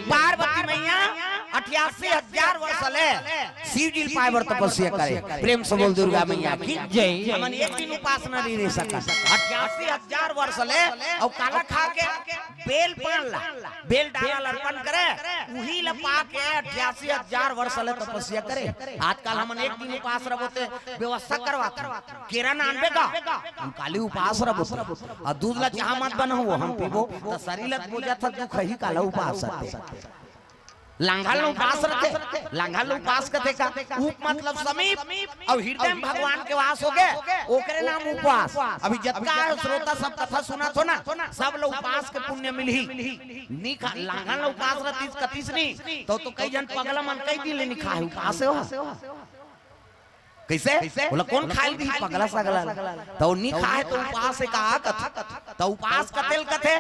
पार्वती मैया 88,000 वर्ष ले शिव जी पाए बर तपस्या करे। प्रेम से बोल दुर्गा मैया की जय। हमन एक दिन उपासना नहीं रह सका 88,000 वर्ष ले और काला खा के बेल पान ला बेल डाला अर्पण करे उही ला पा के 88,000 वर्ष ले तपस्या करे। आजकल हमन एक दिन उपास रहोते व्यवस्था करवाते किरण आनबे का हम काली उपास रहोते और दूध ला चाह मत बनाओ हम पीबो तो शरीर ला पूजा था दुख ही काला उपास रहते। लांघल उपास रहते लांघल उपास करते का उप मतलब समीप और हृदय में भगवान के वास हो गए ओकरे नाम उपवास। अभी जितना श्रोता सब कथा सुना थो ना सब लोग उपास के पुण्य मिलही नी खा लांघल उपास रहती कतीस नहीं तो कई जन पगला मन कई दिन ले नहीं खाए उपास हो कैसे बोला कौन खाई दी पगला सगला तो नहीं खाए तो उपास से कहा कथा तो उपास कतेल कथे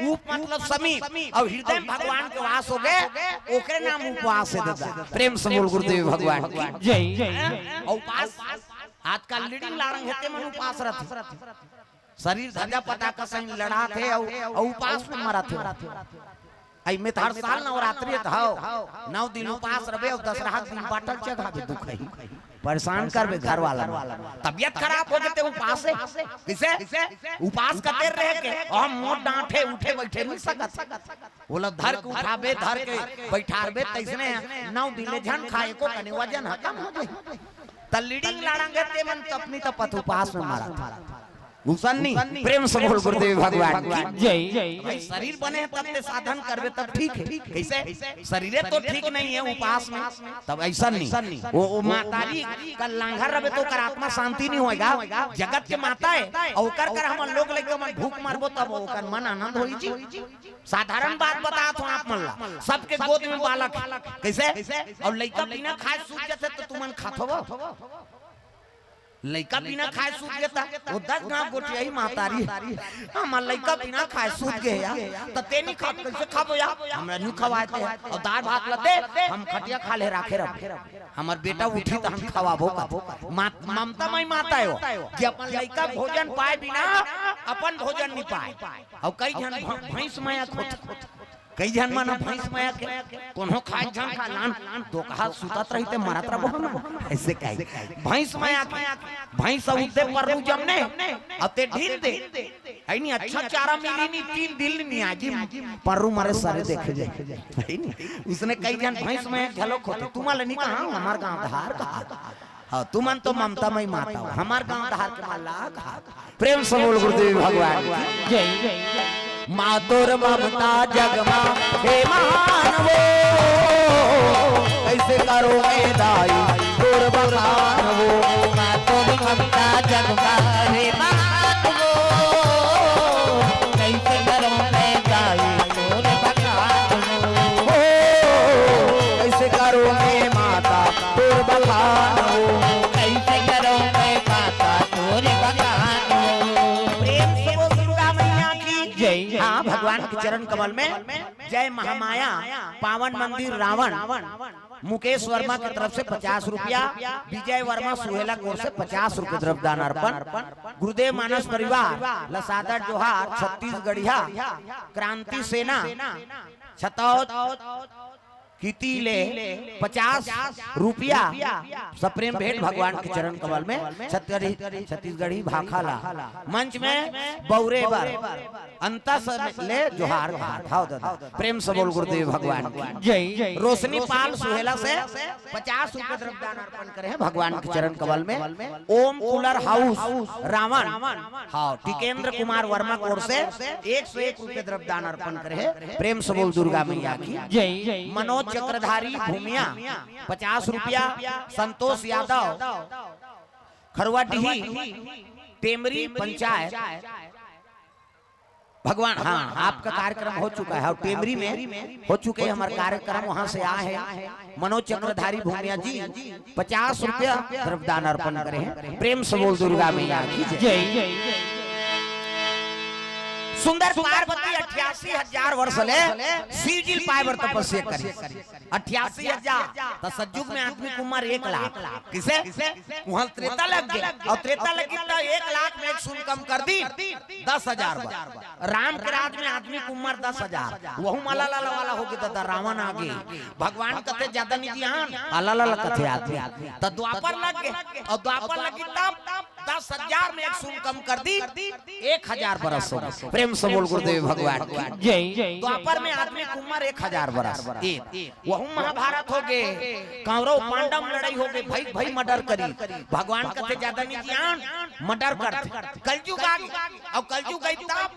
उप मतलब समीप और हृदय भगवान के वास हो गए ओकरे नाम उपवास से देता। प्रेम से बोल गुरुदेव भगवान की जय। और उपास आजकल लीडिंग लारंग हेते मन उपास रहते शरीर धजा पता का संग लड़ा थे और उपास में मरा थे। आई में हर साल नवरात्रि था 9 दिन उपास रहे और 10 रात दिन बाटल चढ़ावे दुख है परेशान करबे घर वाला तबियत खराब हो गए उपास से किसे उपास करते रह के हम मोट डांटे उठे बैठे नहीं सकत बोला धर के उठाबे धर के बैठाबे तैसने 9 दिन झन खाए को कने वजन कम हो जाए त लीडिंग लाड़ांगे ते मन तपनी तपत उपास में मारा था गुसन्नी। प्रेम से बोल गुरुदेव भगवान की जय। शरीर बने तब ते साधन करबे तब ठीक है कैसे शरीर तो ठीक नहीं है उपास में तब ऐसा नहीं वो मातारी का लांघर रहे तो कर आत्मा शांति नहीं होएगा जगत के माता है और कर कर हम लोग लेके मन भूख मारबो तब ओकर मन आनंद होई जी। साधारण बात बतात हूं आप मन ला सबके गोद में बालक कैसे और लइका बिना खाए सूत जाते तो तुमन खात होबो लइका बिना खाए सूत गया वो 10 गांव गोटिया ही मातारी हमार लइका बिना खाए सूत गया त तेनी खा कैसे खाबो या हमरा नु खवाते और दाल भात लते हम खटिया खा ले राखे रख हमर बेटा उठी त हम खवाबो ममता मई माता हो कि अपन लइका भोजन पाए बिना अपन भोजन नहीं पाए और कई जन भैंस माया खोत कई जन माना भैंस माया के कोनो खाए जन खा लान तो कहा सुतत रही ते मरत रहो ना ऐसे कहे भैंस माया भैंस उते पर जमने अते ढील दे है नहीं अच्छा चारा मिली नहीं 3 दिल नहीं आजी पररू मारे सारे देखे जाए है नहीं उसने कई जन भैंस माया झलो खोते तुम्हारे नहीं कहा हमार गांव धार कहा हां तुमन तो ममता मई माता हमार गांव धार के माला कहा। प्रेम से बोल गुरुदेव भगवान की जय। मातोर ममता जगमा हे मानवो कैसे करो मैं दाई तोर बखानवो मातोर ममता जगमा हे मानवो कैसे करो मैं दाई तोर बखानवो कैसे करो मैं माता तोर बखानवो कैसे करो मैं माता तोर बखानवो। प्रेम से वो दुर्गा मैया की जय। हाँ भगवान के चरण कमल में जय महामाया पावन मंदिर रावण मुकेश वर्मा की तरफ से 50 रुपया विजय वर्मा सुहेला कोर से 50 रुपये द्रव्यदान अर्पण गुरुदेव मानस परिवार लसादर जोहार छत्तीसगढ़िया क्रांति सेना छतौत कीतीले 50 रुपया सप्रेम भेंट भगवान के चरण कमल में छत्तीसगढ़ी भाखाला मंच में बौरे बर अंता ले जोहार भाव दादा। प्रेम से बोल गुरुदेव भगवान की जय। रोशनी पाल सुहेला से 50 रुपये द्रव्यदान अर्पण करे हैं भगवान के चरण कमल में। ओम कूलर हाउस रावण हाँ टिकेंद्र कुमार वर्मा कोर से 101 रुपये द्रव्यदान अर्पण करे हैं। प्रेम से बोल दुर्गा मैया की जय। मनोज चक्रधारी भूमिया 50 रुपया संतोष यादव खरवाडीही टेमरी पंचायत भगवान हाँ आपका कार्यक्रम हो चुका है और टेमरी में हो चुके हमारे कार्यक्रम वहां से आए हैं। मनोज चक्रधारी भूमिया जी 50 रुपया द्रव्यदान अर्पण करे हैं। प्रेम से बोल दुर्गा मैया की जय। सुंदर पार्वती 88,000 वर्ष ले शिव जी पाए बर तपस्या करी 88,000 तो सज्जुग में आदमी कुमार 1 लाख किसे वहां त्रेता लग गया और त्रेता लगी तो 1 लाख में 1 शून्य कम कर दी 10,000 बार राम के राज में आदमी कुमार 10,000 वहु माला लाला वाला हो गया था रावण आगे भगवान कथे ज्यादा नहीं ध्यान अलाला कथे आदमी तो द्वापर लग गए और द्वापर लगी तब 10,000 में 1 शून्य कम कर दी 1,000 बरस हो प्रेम से बोल गुरुदेव भगवान जय द्वापर में आदमी कुमार 1,000 बरस वह महाभारत हो गए कौरव पांडव लड़ाई हो गई भाई भाई मर्डर करी भगवान कथे ज्यादा नहीं ध्यान मर्डर करते कलयुग आ गई और कलयुग गई तब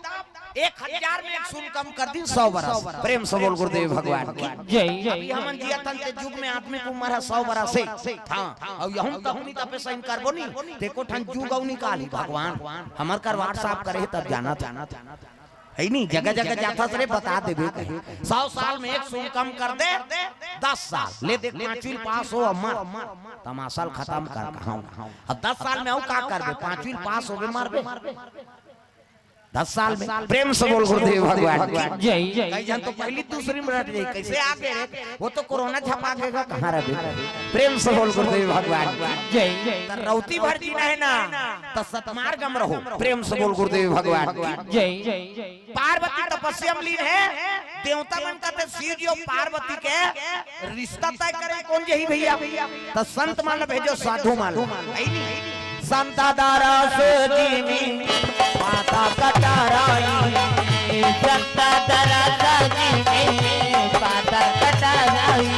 1,000 में 1 शून्य कम कर दी 100 बरस प्रेम से बोल गुरुदेव भगवान जय अभी हमन जिया तन के युग में आदमी कुमार 100 बरस से हां और यहूं तहनी तपे सही करबो नहीं देखो ठन जुग औ निकाली भगवान हमर कर व्हाट्सएप करे तब जाना है नहीं जगह जगह जाता सरे बता देबे 100 साल में 1 शून्य कम कर दे 10 साल ले देख पांचवी पास हो अमर तमाशा खत्म कर कहां अब 10 साल में औ का करबे पांचवी पास होबे मारबे 10 साल में प्रेम से बोल गुरुदेव भगवान जय जय कई जन तो पहली दूसरी मिनट जाई कैसे आगे वो तो कोरोना छपा देगा कहां रहे प्रेम से बोल गुरुदेव भगवान जय जय रौती भर जीना है ना तो सतमार्गम रहो प्रेम से बोल गुरुदेव भगवान जय जय पार्वती तपस्या में लीन है देवता मन कहते शिव जी और पार्वती के रिश्ता तय करे कौन यही भैया तो संत मान भेजो साधु मान संता दारस जीनी माता कटाराई संता दारस जीनी माता कटाराई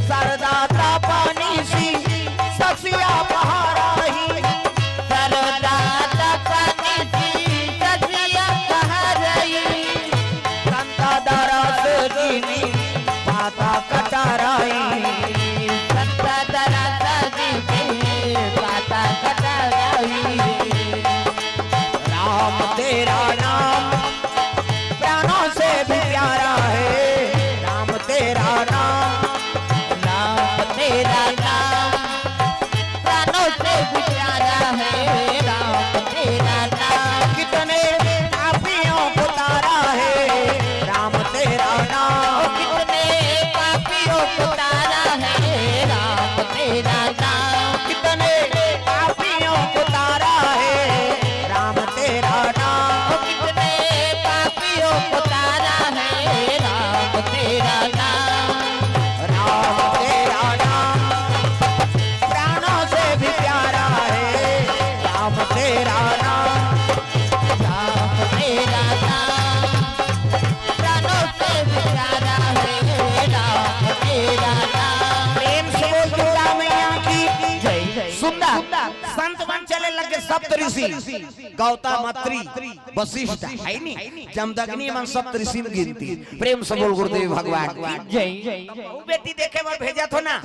सरदाता पानी सी ससिया बहाराई सरदाता पानी सी ससिया बहाराई संता दारस जीनी माता कटाराई संता दारस जीनी माता कटाराई राम तेरा नाम प्राणों से भी प्यारा है राम तेरा नाम प्राणों से भी प्यारा है राम तेरा नाम कितने पापियों को तारा है राम तेरा नाम कितने पापियों को तारा है राम तेरा नाम कितने पापियों को तारा है राम तेरा नाम कितने पापियों को तारा है राम तेरा नाम प्राणों से भी प्यारा है राम तेरा नाम प्राणों से भी प्यारा है राम तेरा नाम प्रेम से बोल दुर्गा मैया की जय सुंदर संत बन चले लगे सप्त ऋषि गौतम अत्रि वशिष्ठ है नहीं जमदग्नि मन सप्त ऋषि में गिनती प्रेम से बोल गुरुदेव भगवान जय जय वो बेटी देखे बार भेजा थो ना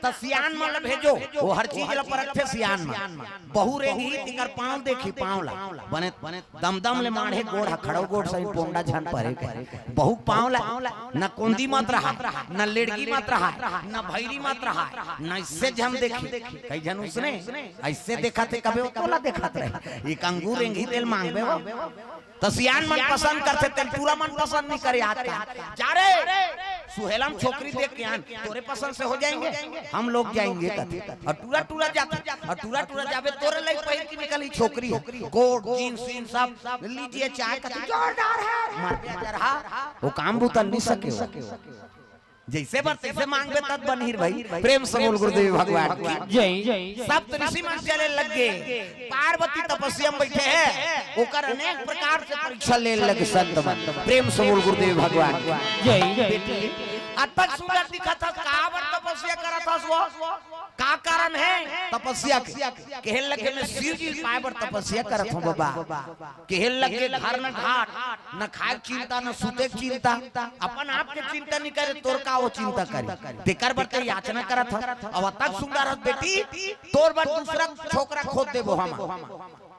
तो सियान मन भेजो वो हर चीज ला परख थे सियान मन बहु रेंगी तिकर पांव देखी पांव ला बने दमदम ले माढ़े गोड़ खड़ो गोड़ सही पोंडा झन परे बहु पांव ला न कोंदी मत रहा न लेड़की मत रहा न भैरी मत रहा न इससे जम देखी कई जन उसने ऐसे देखा थे कभी तोला देखा रहे ये कंगूर रेंगी तेल मांगबे वो तो सियान मन पसंद करते तेल पूरा मन पसंद नहीं करे आज का जा रे सुहेलम छोकरी देख के आन तोरे पसंद से हो जाएंगे हम लोग जाएंगे और टूरा टूरा जाता और टूरा टूरा जावे तोरे लग पहन की निकली छोकरी कोट जींस सीन सब लीजिए चाय का जोरदार है मार के जरा वो काम बुतल नहीं सके जैसे बर तैसे मांगबे तब बनहिर भाई प्रेम से बोल गुरुदेव भगवान जय जय सब ऋषि मन चले लग गए पार्वती तपस्या में बैठे हैं ओकर अनेक प्रकार से परीक्षा ले लगे संत मन प्रेम से बोल गुरुदेव भगवान जय जय अतक सुंदर दिखा था काबर तपस्या करा था वो का कारण है तपस्या कहल लगे मैं शिव जी पाए बर तपस्या करत हूं बाबा कहल लगे घर न घाट न खाए चिंता न सुते चिंता अपन आप के चिंता नहीं करे तोर का वो चिंता करे तेकर बर ते याचना करत ह अब तक सुंदर बेटी तोर बर दूसरा छोकरा खोद देबो हम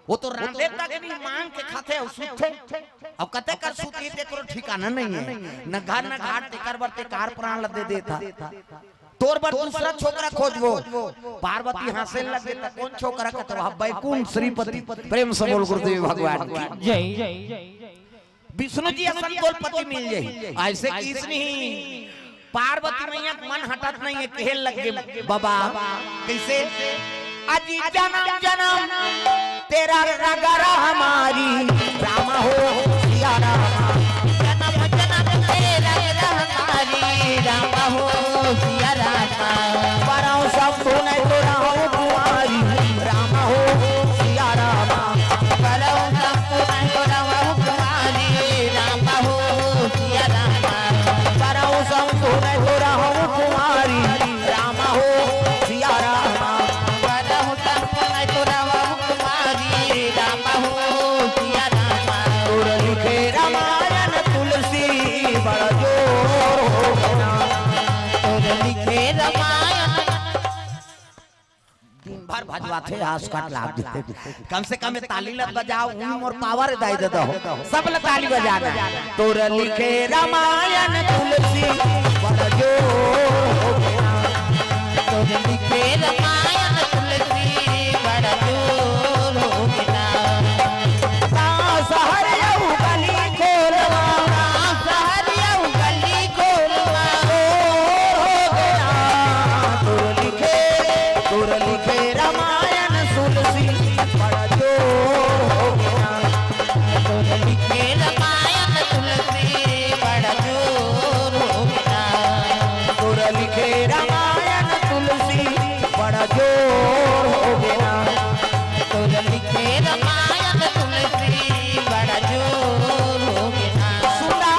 वो तो रांधे तक नहीं मांग के खाते और सुते अब कते कर सुती ते तोर ठिकाना नहीं है न घर न घाट तेकर बर ते कार प्राण ल दे देता तोर बर दूसरा छोकरा खोजबो पार्वती हंसे लगे त कौन छोकरा के तो बैकुंठ श्रीपति प्रेम से बोल गुरुदेव भगवान जय जय जय विष्णु जी संतोल पति मिल जाए ऐसे किस नहीं पार्वती मैया मन हटत नहीं है कहे लग गए बाबा कैसे अजी जन्म जन्म तेरा रगरा हमारी राम हो सिया राम जन्म जन्म तेरा रगरा हमारी राम हो सिया राम परम शंभु ने तोरा हो कुमारी राम हो सिया राम परम शंभु ने तोरा हो कुमारी राम हो सिया राम परम शंभु ने तोरा हो कुमारी राम हो सिया राम परम शंभु ने तोरा हो कुमारी राम हो सिया राम तोर लिखे रामायण तुलसी बड़ा जोर हो गया तोर लिखे रामायण दिन भर भजवाते हाथ काट लाभ देते कम से कम ताली लग बजाओ ऊम और पावर दाई दे दो सब ल ताली बजाना तोर लिखे रामायण तुलसी बड़ा जोर हो गया तोर लिखे रामायण तुलसी बड़ा जोर हो गया शहर यऊ गली खोलवा शहर यऊ गली खोलवा हो गया तोर लिखे रामायण तुलसी बड़ा जोर हो गया तोर लिखे रामायण तुलसी बड़ा जोर हो गया तोर लिखे रामायण तुलसी बड़ा जोर हो गया तोर लिखे रामायण तुलसी बड़ा जोर हो गया सुना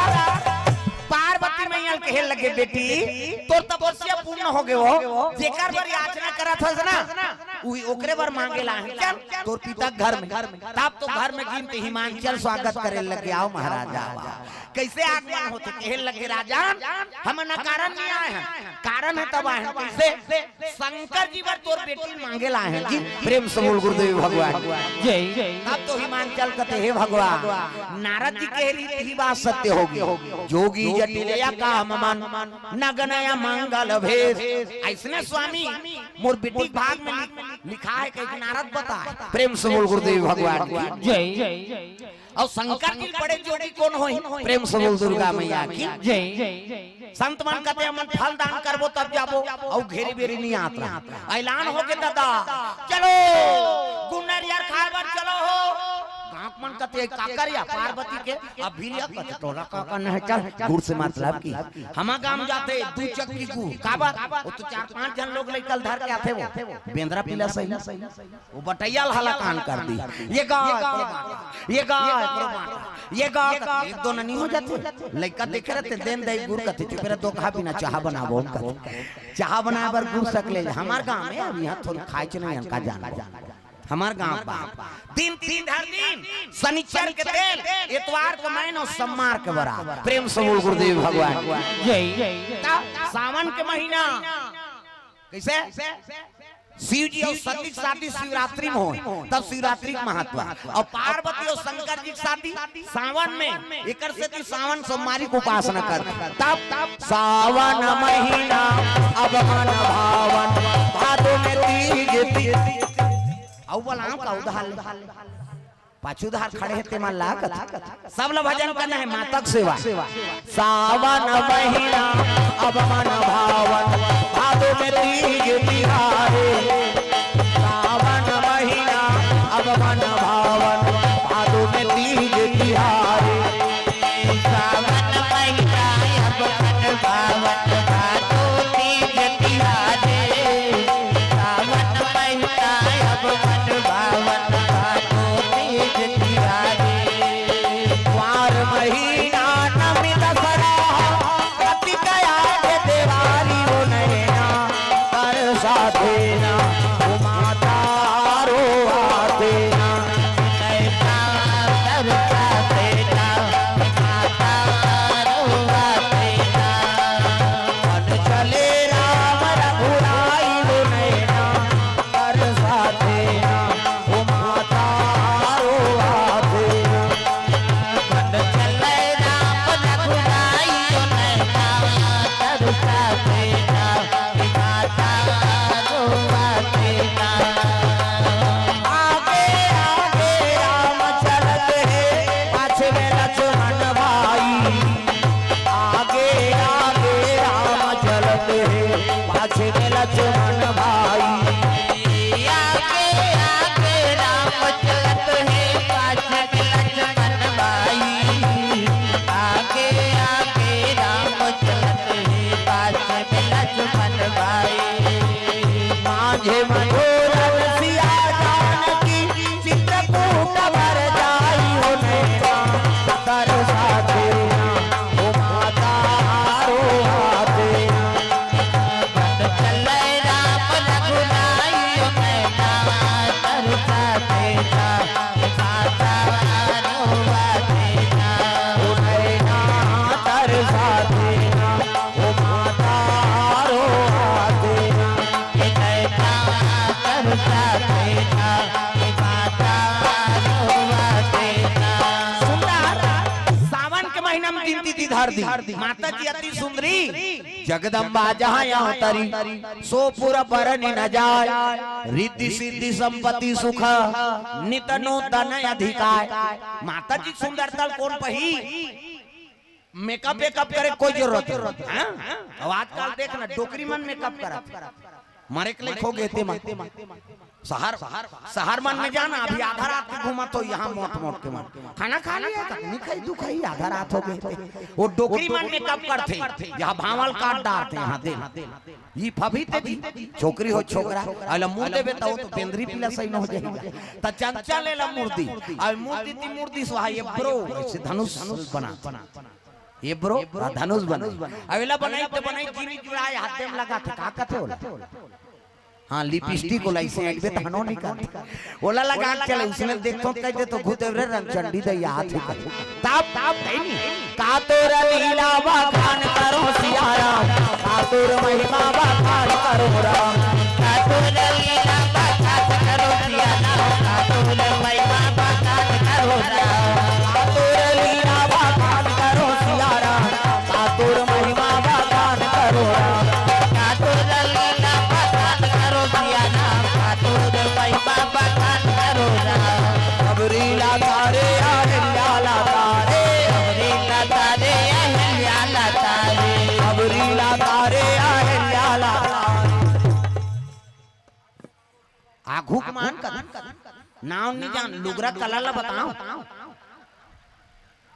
पार्वती मैया कहे लगे बेटी तोर तपस्या पूर्ण हो गए हो जेकर बर याचना करत हस ना ओकरे बर मांगे ला चल तोर पिता घर में तब तो घर में गिनते हिमांचल स्वागत करे लगे आओ महाराजा कैसे आगमन होते कहे लगे राजा हम न कारण नहीं आए हैं कारण है तब आए कैसे शंकर जी बर तोर बेटी मांगे ला है जी प्रेम से बोल गुरुदेव भगवान जय जय अब तो हिमांचल कहते हे भगवान नारद जी कह रही थी बात सत्य होगी जोगी जटिलया काम मन नगनया मंगल भेष ऐसने स्वामी मोर बेटी भाग में लिखा है कि नारद बता प्रेम से बोल गुरुदेव भगवान जय जय और शंकर जी बड़े जोड़ी कौन होई प्रेम से बोल दुर्गा मैया की जय संत मन कहते हम फल दान करबो तब जाबो और घेरी बेरी नहीं आता ऐलान हो के दादा चलो गुन्नर यार खाए चलो हो गांव मन कहते काकरिया पार्वती के अभिरिया कहते तोरा काका न है चल गुड़ से मतलब की हमा गांव जाते दू चक्की गु काबा वो तो 4-5 जन लोग लेकल धर के आते वो बेंद्रा पीला सही वो बटैया हला कान कर दी ये गाय ये गाय एक दो नहीं हो जाते लड़का देख रहे थे देन दई गुड़ कहते चुपेरा दो खा बिना चाह बनाबो चाह बना बर गुड़ सकले हमार गांव में अब यहां थोड़ी खाए छ नहीं का जान हमार गांव दिन हर दिन शनिचर के तेल इतवार के महीना सोमवार के बराबर प्रेम से बोल गुरुदेव भगवान जय सावन के महीना कैसे शिव जी और सती की शादी शिवरात्रि में हो तब शिवरात्रि का महत्व और पार्वती और शंकर जी की शादी सावन में एकर से सावन सोमवारी को उपासना करते तब सावन महीना अब मन भावन भादो में तीज औबलाम का उधार पाछूधार खड़े हैं तेमा लागत सब लोग भजन करना है मातक सेवा सावन महीना अब मन भावन भादो में तीज तिहारे सावन महीना अब मन भावन भादो में तीज तिहारे सावन महीना अब मन भावन भादो तीज तिहारे सावन महीना अब मन भावन भादो तीज तिहारे वार महीना नमी दसरा कति गया के देवारी हो नैना कर साधेना माता रो आदेना देना माता रोवा देना नैना तरसा देना ओ माता रोवा देना नैना तरसा देना माता रोवा देना। सावन के महीना में तीन तिथि धर दी माता जी अति सुंदरी जगदम्बा जहाँ यहाँ तरी सो पूरा बरन न जाय रिद्धि सिद्धि संपत्ति सुख नित नूतन अधिकार। माता जी सुंदरता कौन पही मेकअप वेकअप करे कोई जरूरत है। अब आजकल देखना डोकरी मन मेकअप करा मारे के लिए खो गए थे शहर मन में जाना अभी आधा रात को घूमा तो यहाँ मोट के मन खाना खा लिया नहीं खाई तू खाई आधा रात हो गए थे वो डोकरी मन में कब करते यहाँ भावल काट डालते यहाँ दे ये फभी ते दी छोकरी हो छोकरा अले मुंह देबे तो पेंद्री पिला सही न हो जाएगा त चंचा ले ला मूर्ति अब मूर्ति सो ये ब्रो ऐसे धनुष बना ये ब्रो धनुष बना अवेला बनाई जीवी जुड़ाए हाथ में लगा थे का कथे होला हाँ लिपस्टिक ओला इसे एक बे तहनो निकाल ओला लगा चले उसने देखतो कह दे तो घुते रे रंग चंडी दे हाथ है ताप नहीं का तोरा लीला बखान करो सियारा का तोर महिमा बखान करो राम का तोरा लीला बखान करो सियारा का तोर महिमा बखान करो राम का तोर लीला बखान करो सियारा का तोर महिमा बखान करो राम का तोरा लीला बखान करो सियारा का तोर महिमा बखान करो राम अबरीला तारे अहिल्या तारे अबरीला तारे अहिल्या तारे अबरीला तारे अहिल्या आघू मान कर नाव नहीं जान लुगरा कला ला बताओ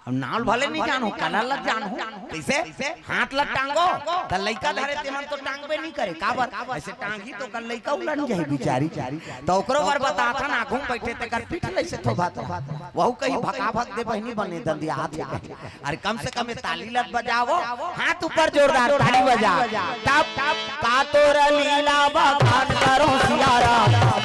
अब नाल भले नहीं जानो कला लग जानो कैसे हाथ लग टांगो त लइका धरे ते मन तो टांगबे नहीं करे काबर ऐसे टांगी तो कल लइका उलन जाई बिचारी तो ओकरो बार बता था ना घूम बैठे ते कर पीठ लइसे थो बात वहु कहीं भका भक दे बहनी बने दंदी हाथ अरे कम से कम ताली लत बजाओ हाथ ऊपर जोरदार ताली बजा तब का तोर लीला बखान करो सियारा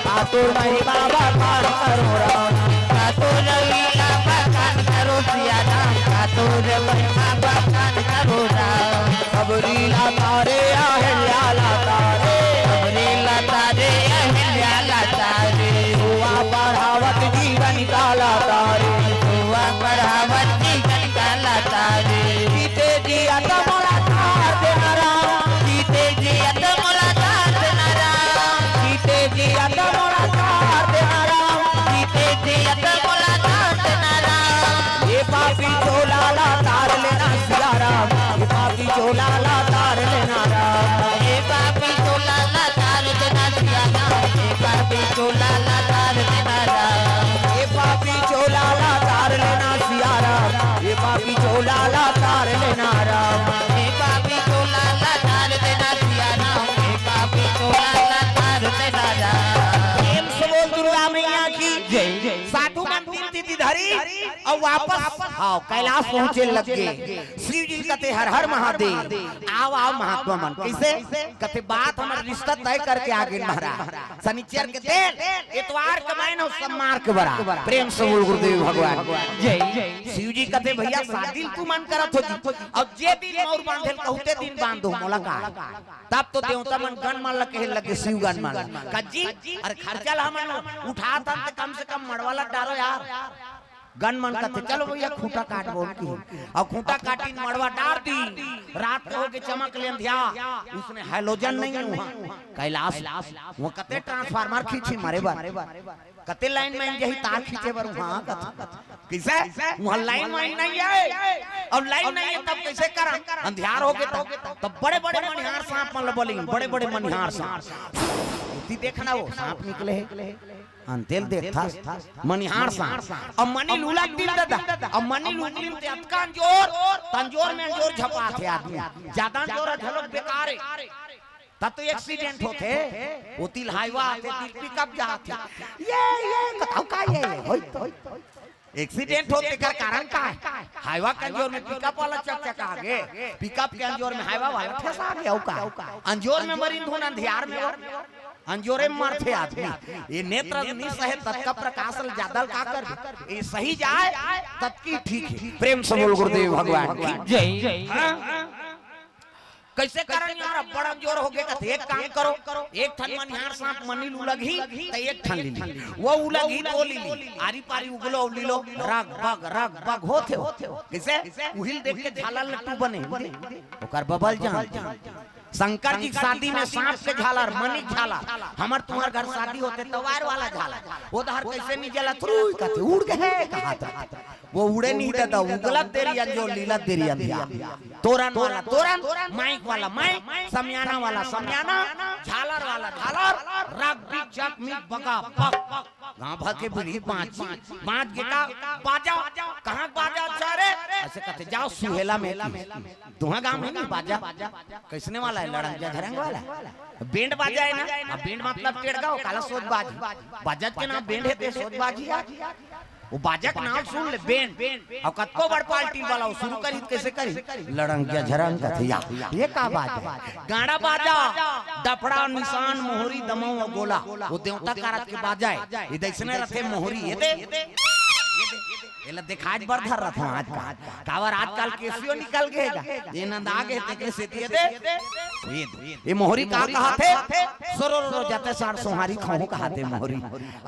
का तोर महिमा बखान करो राम का तोर लीला बखान करो सियारा का तोर महिमा बखान करो राम अबरीला तारे अहिल्या तारे अबरीला तारे अहिल्या तारे हुआ बढ़ावत जीवन काला तारे हुआ बढ़ावत जीवन काला तारे जीते जी अतमला तार देना राम जीते जी अतमला तार देना राम जीते जी अतमला तार देना राम जीते जी अतमला तार देना राम ये पापी चोला ला तार लेना सिया राम ये पापी चोला ला तार लेना राम ये पापी चोला ला तार देना सिया राम ये पापी चोला ला तार देना राम ये पापी चोला ला तार लेना सिया राम ये पापी चोला ला तार लेना राम ये पापी चोला ला तार देना सिया राम ये पापी चोला ला तार देना राम। प्रेम से बोल दुर्गा मैया की जय। साधु मन तीन तिथि धरी और वापस आओ कैलाश पहुँचे लग गए। शिव जी कहते हर हर महादेव आओ आओ महात्मा मन कैसे कहते बात हमारे रिश्ता तय करके आगे महाराज शनिचर के दिन इतवार के महीने सम्मार के बरा प्रेम से बोल गुरुदेव भगवान जय। शिव जी कहते भैया 7 दिन तू मन करत हो और जे दिन और बांधेल कहते दिन बांधो मोला का तब तो देवता मन गन मान लगे लगे शिव गन मान कज्जी अरे खर्चा ला हमन उठा था कम से कम मड़वाला डालो यार गन मन कहते चलो भैया खूंटा काट बोल की और खूंटा काटी मड़वा डाल दी रात को के चमक ले अंधिया उसने हाइलोजन नहीं हुआ कैलाश वो कते ट्रांसफार्मर खींची मारे बार कते लाइन में यही तार खींचे बर वहां कैसे वहां लाइन में नहीं है और लाइन नहीं है तब कैसे कर अंधियार हो गए तब बड़े बड़े मनिहार सांप मन बोली बड़े बड़े मनिहार सांप देखना वो सांप निकले है अंतेल देखता मनिहार सांप और मनी लूला दिल दादा और मनी लूली ते अतकान जोर तंजोर में जोर झपा थे आदमी ज्यादा जोर झलक बेकार है तब तो एक्सीडेंट होते ओतिल हाईवा आते तिल पिकअप जाते ये बताओ का ये होई एक्सीडेंट होते का कारण का है हाईवा के अंजोर में पिकअप वाला चक आगे पिकअप के अंजोर में हाईवा वाला ठेसा आ गया का अंजोर में मरीन धुन अंधियार में अंजोरे मरते आदमी ये नेत्र निस है तत्का प्रकाशल जादल का कर ये सही जाए तत्की ठीक है। प्रेम से बोल गुरुदेव भगवान की जय। कैसे करन यार बड़ा जोर हो गया एक काम करो एक ठन मनिहार सांप मनी उलगी त एक ठन ली वो उलगी तो ली आरी पारी उगलो लीलो राग बग होते कैसे उहिल देख के झालर लट्टू बने ओकर बबल जान शंकर जी शादी में सांप के झालर मनी झालर हमर तुम्हार घर शादी होते तवार वाला झालर उधर कैसे नहीं जला थ्रू कहते उड़ गए कहा था वो उड़े नहीं देता उगला तेरी अंजो लीला तेरी अंधिया तोरन वाला तोरन माइक वाला माइक समयाना वाला समयाना झालर वाला झालर राग बिग चक मिक बगा पक गांव भर के बुढ़ी पांच के का बाजा कहां बाजा अच्छा रे ऐसे कहते जाओ सुहेला में तुम्हारा गांव में नहीं बाजा कैसने वाला है लड़ंगा झरंग वाला बैंड बाजा है ना बैंड मतलब टेड़गांव काला सोच बाजी बाजा के नाम बैंड है ते सोच बाजी वो बाजा का नाम सुन ले बैंड और कत्को बड़ पार्टी वाला वो शुरू करी कैसे करी लड़ंगा झरंग कथिया ये का बाजा गाड़ा बाजा डफड़ा निशान मोहरी दमो गोला वो देवता कारत के बाजा है ये दैसने रथे मोहरी ये दे ये दिखाज बर धर रहा आज का कावर आजकल केसियो निकल गएगा ये नंदा के ते कैसे दिए दे ये मोहरी का कहा थे सरो जाते सार सोहारी खाओ कहते मोहरी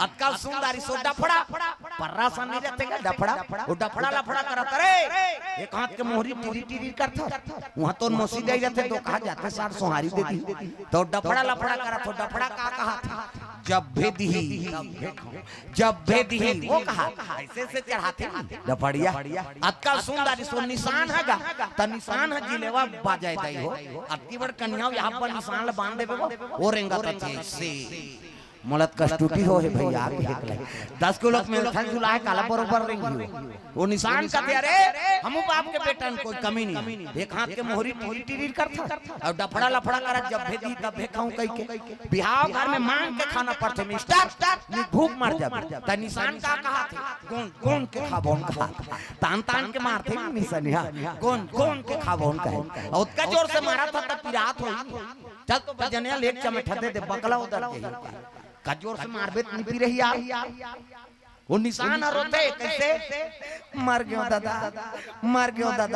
आजकल सुंदरी सो डफड़ा पर्रा सा नहीं रहते का डफड़ा वो डफड़ा लफड़ा करत रे एक हाथ के मोहरी टीरी करता वहां तो मोसी दे रहते तो कहा जाते सार सोहारी देती तो डफड़ा लफड़ा करत तो डफड़ा का कहा था जब भेदी वो कहा ऐसे से चढ़ाते डफड़िया अक्का सुंदरी सो निशान हैगा त निशान है जिलेवा बाजाय दई हो अत्ती बड़ कन्या यहां पर निशान ल बांध देबे वो रेंगा तथे से मोलत कष्टुटी हो है भैया आगे हेकले 10 किलो में थन झुलाए काला बरोबर रेंगी वो निशान का थे अरे हमू बाप के बेटन कोई कमी नहीं एक हाथ के मोहरी टीरी करता और डफड़ा लफड़ा कर जब भेदी तब भेखाऊं कह के बिहाव घर में मांग के खाना पड़ते मिस्टर भूख मर जाबे त निशान का कहा थे कौन के खाबोन कहा तान के मारते निशानिया कौन के खाबोन कहे और उसका जोर से मारा था तब पिरात हो चल तो बजनिया लेक चमठा दे बकला उधर के कजोर से मारबे नहीं पी रही यार वो निशान रोते कैसे मर गयो दादा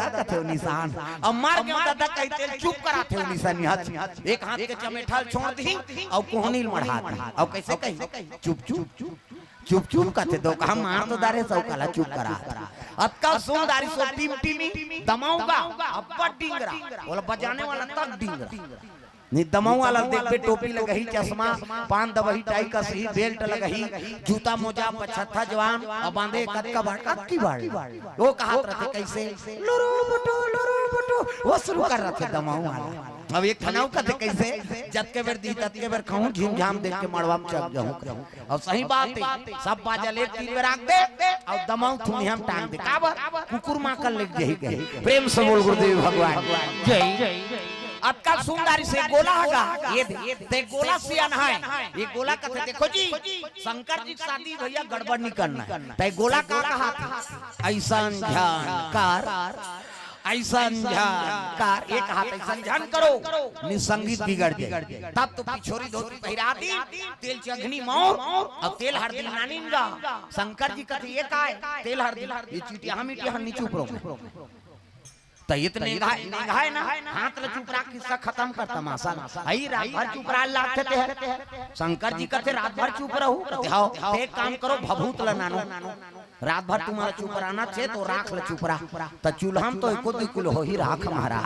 कहते हो निशान अब मर गयो दादा कहते चुप कराते हो निशान हाथ एक हाथ के चमेठा छोड़ दी और कोहनी मढ़ा दी और कैसे कही चुप कहते तो कहा मार तो दारे सौ काला चुप करा अब का सोदारी सो टीमी दमाऊंगा अब डिंगरा बोला बजाने वाला तक डिंगरा नि दमाऊ वाला देख पे टोपी लगही चश्मा पान दबही टाई का सही बेल्ट लगही जूता मोजा पछत्था जवान और बांधे कद का बाड़ की बाड़ वो कहात रहते कैसे लोरो बटो वो शुरू कर रहे थे दमाऊ वाला अब एक खनाऊ कहते कैसे जत के बेर दी तत के बेर खाऊं झीम झाम देख के मड़वा में चक जाऊं और सही बात है सब बाजा ले 3 बेर आग दे और दमाऊ थुनी हम टांग दे का कुकुर मां कर ले जही कहे प्रेम से बोल गुरुदेव भगवान जय अक्का सुंदरी से गोला हगा ये ते गोला सियान है ये गोला कहते देखो जी शंकर जी शादी भैया गड़बड़ नहीं करना ते गोला का कहा था ऐसा ध्यान एक हाथ ऐसा ध्यान करो निसंगीत बिगड़ जाए तब तो पिछोरी धोती पहिरा दी तेल चघनी मोर और तेल हरदी नानिंगा शंकर जी कहते ये का है तेल हरदी ये चीटिया हम नीचे ऊपर तो इतने निगाह ना हाथ ले चुप रख किस्सा खत्म कर तमाशा आई रात भर चुप रह लाते थे शंकर जी कहते रात भर चुप रहो कहते हां एक काम करो भभूत ल नानो रात भर तुम्हारा चुप रहना छे तो राख ले चुप रह त चूल्हाम तो एको दुकुल हो ही राख मारा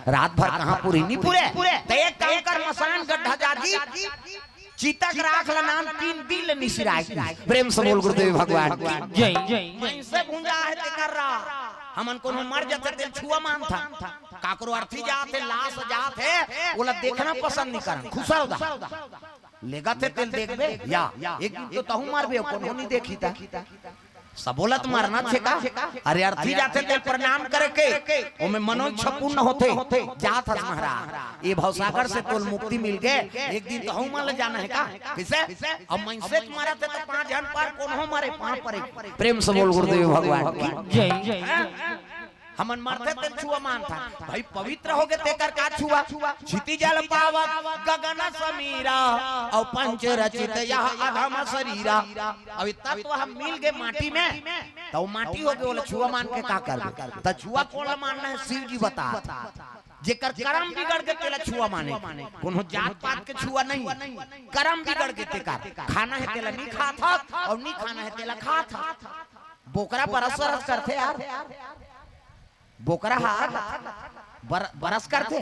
रात भर कहां पूरी नहीं पूरे तो एक काम कर मसान गड्ढा जाजी चीतक राख ल नाम 3 दिल निसिराई प्रेम से बोल गुरुदेव भगवान जय जय से भुंजा है ते कर रहा हमन को मर जाते तेल छुआ मान था काकरो अर्थी जाते लाश जाते बोला देखना पसंद नहीं करन खुशा होदा लेगा थे तेल देखबे या एक दिन तो तहु मारबे कोनो नहीं देखी था सबोलत मारना छे का अरे अर्थी जाते तेल प्रणाम करे के ओ में मनोज छपूर्ण होते जात हस महाराज ये भवसागर से तोल मुक्ति मिल गए एक दिन तहु मान ले जाना है का किसे अब मैं से तुम्हारा थे तो 5 जन पार कोनो मारे 5 पर प्रेम से बोल गुरुदेव भगवान की जय हमन मरते तेल छुआ मान था भाई पवित्र हो गए तेकर का छुआ छिति जल पावक गगन समीरा और पंच रचित यह अधम शरीरा। अब तत्व हम मिल गए माटी में तो माटी हो गए बोले छुआ मान के का करबे त छुआ कोला मानना है शिव जी बता जेकर कर्म बिगड़ के तेला छुआ माने कोनो जात पात के छुआ नहीं कर्म बिगड़ के तेकर खाना है तेला नहीं खाता और नहीं खाना है तेला खाता। बोकरा बरस बरस करते यार बोकरा हार बरस करते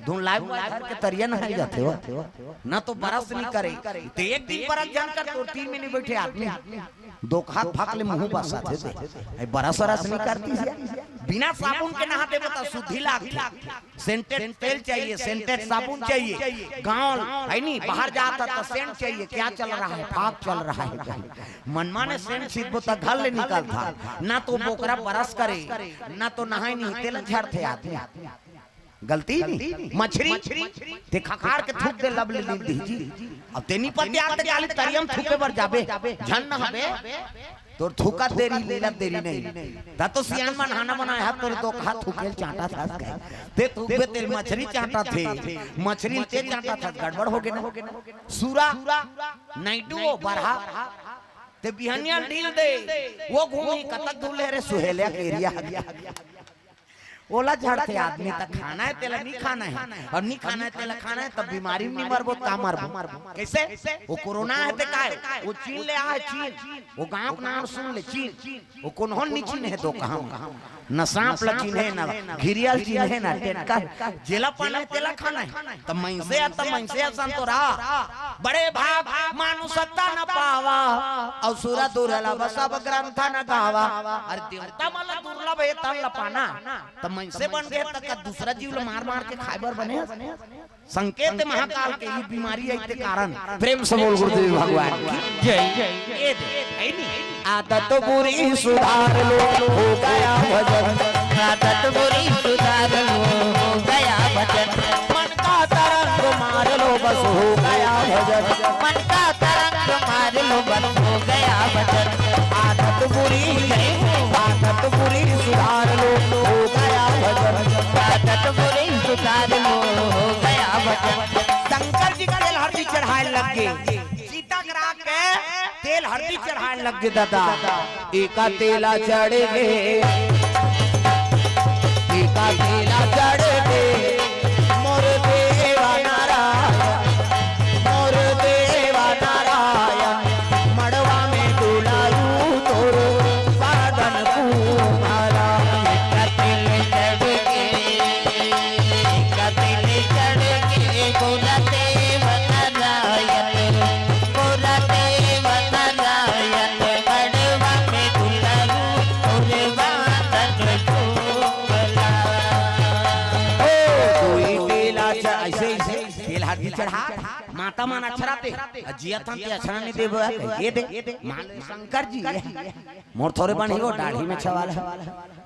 धुन लाइव के तरिया नहीं जाते हो ना तो बरस नहीं करे तो एक दिन बरस जानकर तो 3 महीने बैठे आदमी दो हाथ फाक ले मुंह बसाते थे बरस बरस नहीं करती बिना साबुन के नहाते बता शुद्धि लागती सेंटेड तेल चाहिए सेंटेड साबुन चाहिए गांव है नहीं बाहर जाता तो सेंट चाहिए क्या चल रहा है पाप चल रहा है मनमा ने सेंट सीधो तक घर ले निकलता ना तो बोकरा बरस करे ना तो नहाए नहीं तेल झड़ते आते गलती नहीं मछरी ते खखार के थूक दे लब ले दीजी अब तेनी पर आते गाली तरियम थूके बर जाबे झन न हबे तोर थूका देरी लीला देरी नहीं ता तो सियान मन हाना बनाया है तोर तो हाथ थूकेल चाटा था ते थूके तेल मछली चाटा थे मछली ते चाटा था गड़बड़ हो गए ना सूरा नाइटू बरहा ते बिहनिया ढील दे वो घूमी कतक धुले रे सुहेलिया के एरिया ओला झड़ते आदमी तक खाना है तेला नहीं खाना है और नहीं खाना है तेला खाना है तब बीमारी में नहीं मरबो का मरबो कैसे वो कोरोना है ते काय वो चीन ले आ चीन वो गांव का नाम सुन ले चीन वो कौन नहीं चीन है तो कहां न सांप ल चीन है ना घिरियल चीन है ना टेटका जेला पाना तेला खाना है तब मनसे संतोरा बड़े भाग मानुषता न पावा और सुरा दुर्लभ सब ग्रंथ न गावा अरे देवता मल दुर्लभ है तन ल पाना तब मनसे बन गए तक दूसरा जीव ल मार मार के खाइबर बने संकेत महाकाल के ये बीमारी आई के कारण प्रेम से बोल गुरुदेव भगवान की जय। ये नहीं आदत बुरी सुधार लो हो गया भजन आदत बुरी सुधार लो हो गया भजन मन का तरंग मार लो बस हो गया भजन मन का तरंग मार लो बस हो गया भजन आदत बुरी सुधार लो हो गया भजन आदत बुरी सुधार लो हो गया भजन। शंकर जी का तेल हरदी चढ़ाए लग गए सीता करा के तेल हरदी चढ़ाए लग गए दादा एका तेला चढ़ गए एका तेला चढ़ गए मोर देवा नारायण मड़वा में डुलारू तोर बादन कुमारा कतिल चढ़ के बोलते नारायण मड़वा में दुलारू और बादन कुमारा ऐसे तेल हरदी चढ़ा माता मान अक्षराते जिया था ते अक्षरा नहीं देबो ये दे मान शंकर जी मोर थोड़े बन ही वो दाढ़ी में छवाल है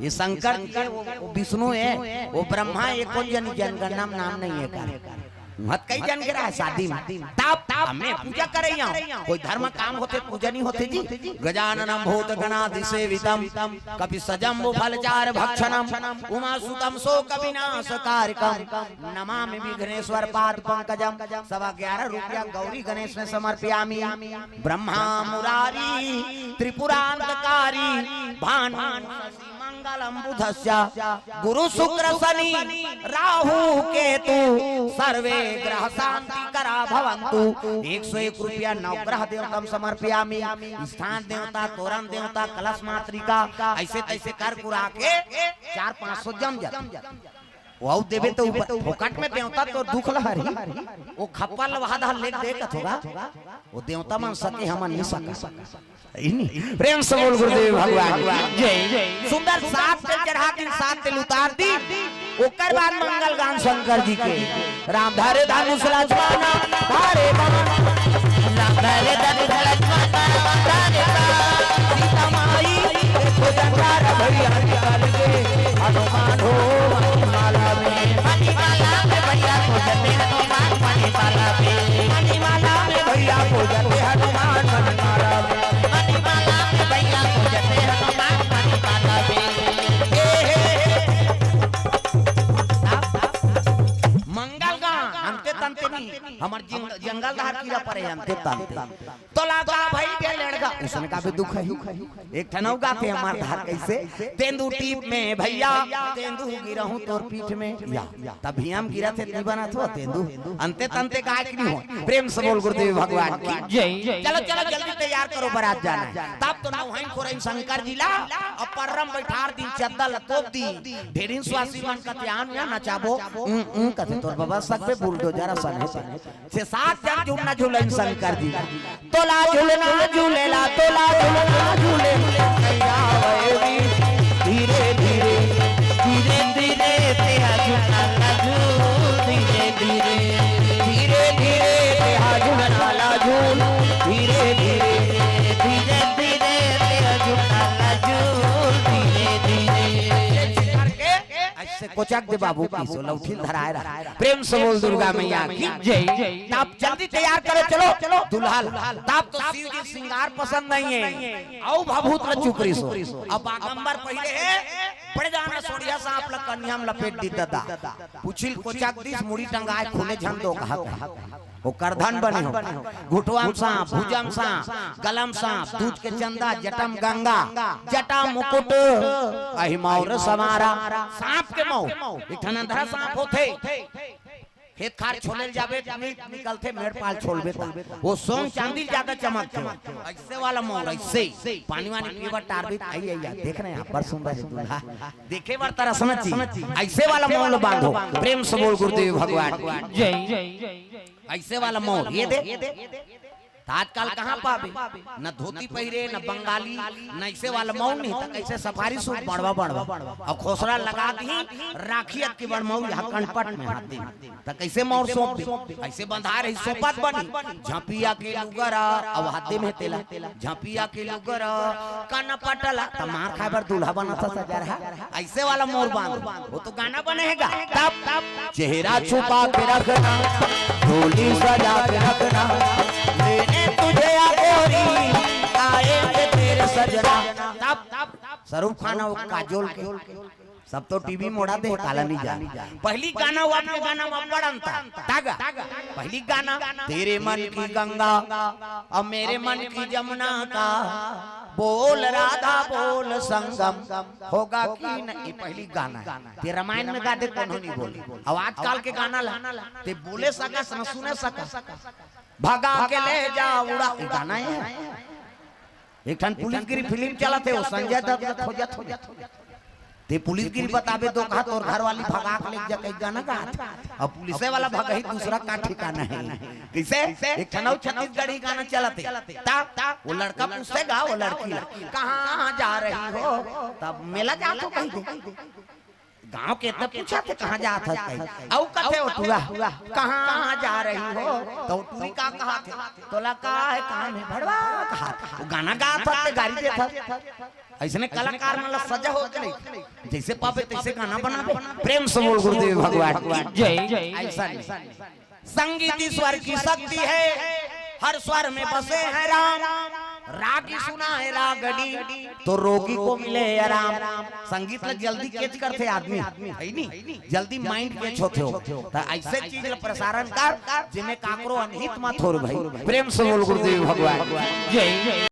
ये शंकर जी वो विष्णु है वो ब्रह्मा एक कौन जनगणना नाम नहीं है का मत कई जन गिरा है शादी में ताप हमें पूजा करे यहाँ कोई धर्म काम होते पूजा नहीं होते जी गजाननम भूत गणाधि सेवितम कपि सजम्बु फलचार भक्षणम उमा सुतम शोक विनाश कारकम नमामि विघ्नेश्वर पाद पंकजम 11.25 रुपया गौरी गणेश में समर्पयामि ब्रह्मा मुरारी त्रिपुरांतकारी भानु मंगलम बुधस्य गुरु शुक्र शनि राहु केतु सर्वे ग्रह शांति करा भवन्तु 101 रुपया नवग्रह देवतम समर्पयामि स्थान देवता तोरण देवता कलश मातृका ऐसे तैसे कर कुरा के 400-500 जम जाते वो देवे तो फोकट में देवता तो दुख लहरी वो खप्पा लवादा लेक देखत होगा वो देवता मन सके हमन नहीं सका इनी प्रेम से बोल गुरुदेव भगवान जय। सुंदर 7 तेल चढ़ा के 7 तेल उतार दी ओकर बाद मंगल गान शंकर जी के राम धारे धनुष लक्ष्मण धारे बाण राम धारे धनुष लक्ष्मण धारे बाण सीता माई देखो जंगार भैया निकाल के हनुमान हो मणिमाला में भैया को जते हनुमान मणिमाला में मणिमाला में भैया को जते हनुमान मणिमाला में भैया को जते हनुमान मणिमाला में दिया पर अंते तंते तो लागा भाई के लड़का उसने का भी दुख है एक ठनौ गाते हमार धार कैसे तेंदू टीप में भैया तेंदू गिरहूं तोर पीठ में या तभी हम गिरा थे नहीं बना तो तेंदू अंते तंते का आज नहीं हो प्रेम से बोल गुरुदेव भगवान की जय चलो चलो जल्दी तैयार करो बारात जाना है तब तो नौहाइन खोरइन शंकर जिला और परम बैठार दिन चद्दल तोप दी ढेरिन स्वासी मन का ध्यान या नचाबो कथे तोर बाबा सक पे बुलडोजर सन से सात जन झूलना झूलन शंकर जी तोला झूलना झूलेला तोला झूलना झूले धीरे धीरे धीरे धीरे तेरा झूलना झूल धीरे धीरे धीरे धीरे तेरा झूलना झूल धीरे धीरे धीरे धीरे तेरा झूलना झूल धीरे धीरे करके ऐसे कोचक दे बाबू की सो लौठी धराए रहा प्रेम से बोल दुर्गा मैया की जय आप जल्दी तैयार करो चलो दुल्हन तब तो शिव जी श्रृंगार पसंद नहीं है आओ भभूत ल चुकरी सो अब आगंबर पहले है पड़ जाना सोड़िया सा आप लग कन्या में लपेट दी दादा पुछिल कोचक दिस मुड़ी टंगाए खुले झन दो कहा वो करधन बने हो घुटवाम सांप भुजम सांप गलम सांप दूध के चंदा जटम गंगा जटा मुकुट अहिमौर समारा सांप के मौ इठन अंधरा सांप होते खेत खार छोड़े जाबे निकलते मेड़ पाल छोड़बे वो सोन चांदी ज्यादा चमकते ऐसे वाला मोर ऐसे पानी वानी पीवा टारबे आई आई देख रहे हैं आप बड़ सुंदर है दूल्हा देखे बार तरह समझी ऐसे वाला मोर बांधो प्रेम से बोल गुरुदेव भगवान जय ऐसे वाला मोर ये दे आजकल कहाँ पावे न धोती पहिरे न बंगाली न ऐसे वाला मऊ नहीं तो कैसे सफारी सूट बढ़वा और खोसरा लगा दी राखी की बड़ मऊ यहाँ कनपट में हाथ दी तो कैसे मोर सौंप दे ऐसे बंधा रही सोपत बनी झपिया के लुगर अब हाथे में तेला झपिया के लुगर कनपटला तो मार खाबर दूल्हा बना था सजा रहा ऐसे वाला मोर बांध वो तो गाना बनेगा तब चेहरा छुपा के रखना डोली सजा के रखना तुझे गोरी आएंगे तेरे सजना तब शाहरुख खान और काजोल के सब तो टीवी मोड़ा दे काला नहीं जा पहली गाना हुआ अपने गाना में बड़न तागा पहली गाना तेरे मन की गंगा और मेरे मन की जमुना का बोल राधा बोल संगम होगा कि नहीं पहली गाना ते रामायण में गा दे कौन नहीं बोले अब आजकल के गाना ला ते बोले सका न सुने सका भगा के ले जा उड़ा गाना है एक ठन पुलिसगिरी फिल्म चला थे वो संजय दत्त खोजत ते पुलिसगिरी बताबे दो कहा तोर घर वाली भगा के ले जा कई गाना गा अब पुलिस वाला भगा ही दूसरा का ठिकाना है कैसे एक ठन छत्तीसगढ़ी गाना चला थे ता वो लड़का पूछते गा वो लड़की कहां जा रही हो तब मेला जा तो कहीं दे गांव के तब पूछा थे कहां जा था औ कथे उठुआ कहां जा रही हो तो टूरी का कहा थे तोला का है कहां में भड़वा कहा वो गाना गा था गाड़ी दे था ऐसने कलाकार मतलब सजा हो गई जैसे पापे तैसे गाना बनावे प्रेम से बोल गुरुदेव भगवान जय ऐसा संगीत ईश्वर की शक्ति है हर स्वर में बसे हैं राम रागी सुना है रागड़ी तो रोगी को मिले आराम संगीत ला जल्दी कैच करते आदमी है नहीं जल्दी माइंड कैच होते हो तो ऐसे चीज ला प्रसारण कर जिन्हें काकरो अनहित मत हो भाई प्रेम से बोल गुरुदेव भगवान जय।